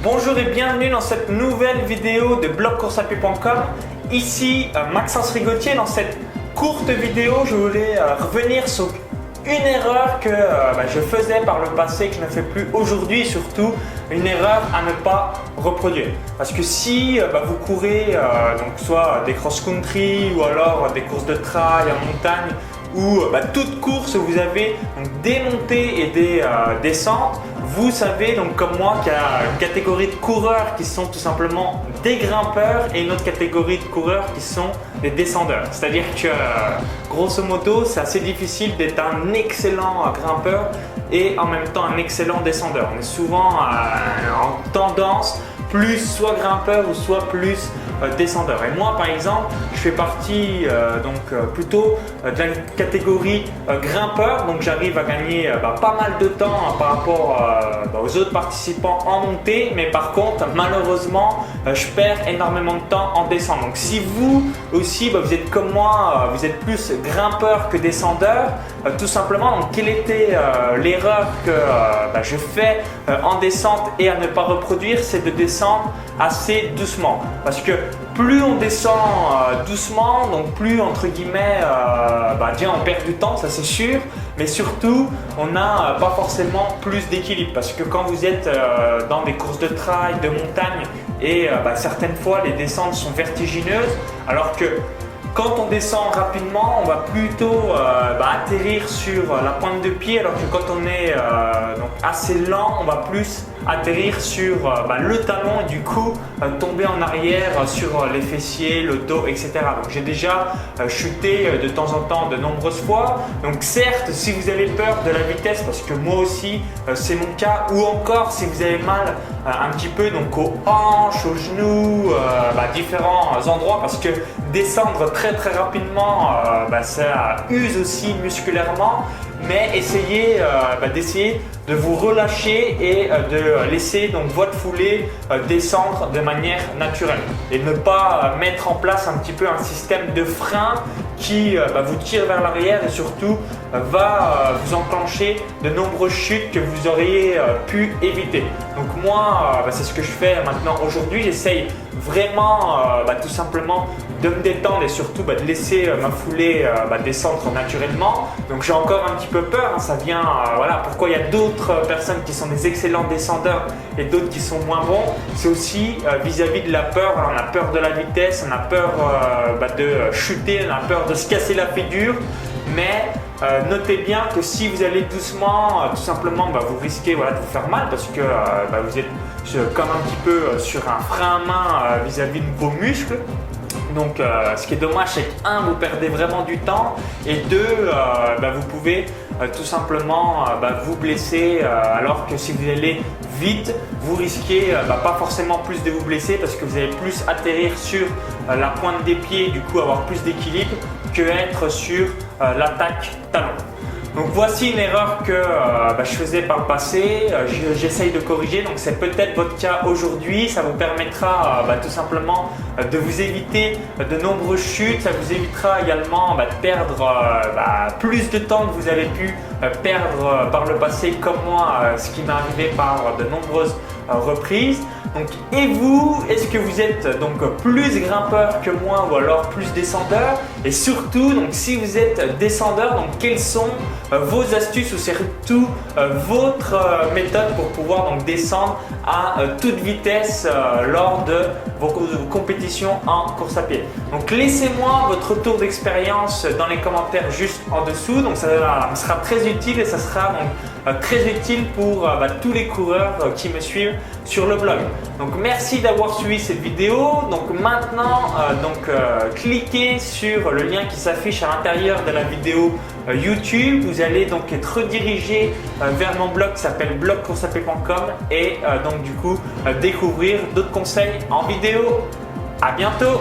Bonjour et bienvenue dans cette nouvelle vidéo de blogcoursapie.com. Ici Maxence Rigotier. Dans cette courte vidéo, je voulais revenir sur une erreur que je faisais par le passé, que je ne fais plus aujourd'hui, surtout une erreur à ne pas reproduire. Parce que si vous courez donc soit des cross-country ou alors des courses de trail en montagne ou toute course où vous avez donc, des montées et des descentes, vous savez donc comme moi qu'il y a une catégorie de coureurs qui sont tout simplement des grimpeurs et une autre catégorie de coureurs qui sont des descendeurs. C'est-à-dire que grosso modo c'est assez difficile d'être un excellent grimpeur et en même temps un excellent descendeur. On est souvent en tendance plus soit grimpeur ou soit plus descendeur. Et moi par exemple, je fais partie plutôt de la catégorie grimpeur, donc j'arrive à gagner pas mal de temps par rapport aux autres participants en montée, mais par contre malheureusement je perds énormément de temps en descente. Donc si vous aussi vous êtes comme moi, vous êtes plus grimpeur que descendeur, tout simplement, donc quelle était l'erreur que je fais en descente et à ne pas reproduire, c'est de descendre assez doucement, parce que plus on descend doucement, donc plus entre guillemets déjà on perd du temps, ça c'est sûr, mais surtout on n'a pas forcément plus d'équilibre, parce que quand vous êtes dans des courses de trail, de montagne et certaines fois les descentes sont vertigineuses, alors que quand on descend rapidement, on va plutôt atterrir sur la pointe de pied, alors que quand on est donc assez lent, on va plus atterrir sur le talon et du coup tomber en arrière sur les fessiers, le dos, etc. Donc j'ai déjà chuté de temps en temps de nombreuses fois. Donc certes, si vous avez peur de la vitesse, parce que moi aussi c'est mon cas, ou encore si vous avez mal un petit peu donc aux hanches, aux genoux, différents endroits, parce que descendre très rapidement ça use aussi musculairement, mais essayez d'essayer de vous relâcher et de laisser donc votre foulée descendre de manière naturelle et ne pas mettre en place un petit peu un système de frein qui vous tire vers l'arrière et surtout va vous enclencher de nombreuses chutes que vous auriez pu éviter. Donc moi c'est ce que je fais maintenant aujourd'hui, j'essaye vraiment tout simplement de me détendre et surtout de laisser ma foulée descendre naturellement. Donc j'ai encore un petit peu peur, ça vient pourquoi il y a d'autres personnes qui sont des excellents descendeurs et d'autres qui sont moins bons, c'est aussi vis-à-vis de la peur. Alors, on a peur de la vitesse, on a peur de chuter, on a peur de se casser la figure, mais notez bien que si vous allez doucement, tout simplement vous risquez de vous faire mal, parce que vous êtes comme un petit peu sur un frein à main vis-à-vis de vos muscles. Donc ce qui est dommage, c'est que 1, vous perdez vraiment du temps, et 2, vous pouvez tout simplement vous blesser, alors que si vous allez vite, vous risquez pas forcément plus de vous blesser, parce que vous allez plus atterrir sur la pointe des pieds et du coup avoir plus d'équilibre que être sur l'attaque talon. Donc voici une erreur que je faisais par le passé, j'essaye de corriger, donc c'est peut-être votre cas aujourd'hui. Ça vous permettra tout simplement de vous éviter de nombreuses chutes, ça vous évitera également de perdre plus de temps que vous avez pu perdre par le passé, comme moi, ce qui m'est arrivé par de nombreuses reprises. Donc, et vous, est-ce que vous êtes donc plus grimpeur que moi ou alors plus descendeur? Et surtout, donc, si vous êtes descendeur, donc, quelles sont vos astuces ou surtout votre méthode pour pouvoir donc, descendre à toute vitesse lors de vos compétitions en course à pied? Donc laissez-moi votre retour d'expérience dans les commentaires juste en dessous. Donc ça sera très utile et ça sera donc très utile pour tous les coureurs qui me suivent sur le blog. Donc merci d'avoir suivi cette vidéo. Donc maintenant cliquez sur le lien qui s'affiche à l'intérieur de la vidéo YouTube. Vous allez donc être redirigé vers mon blog qui s'appelle blogcoursapie.com et donc du coup découvrir d'autres conseils en vidéo. À bientôt!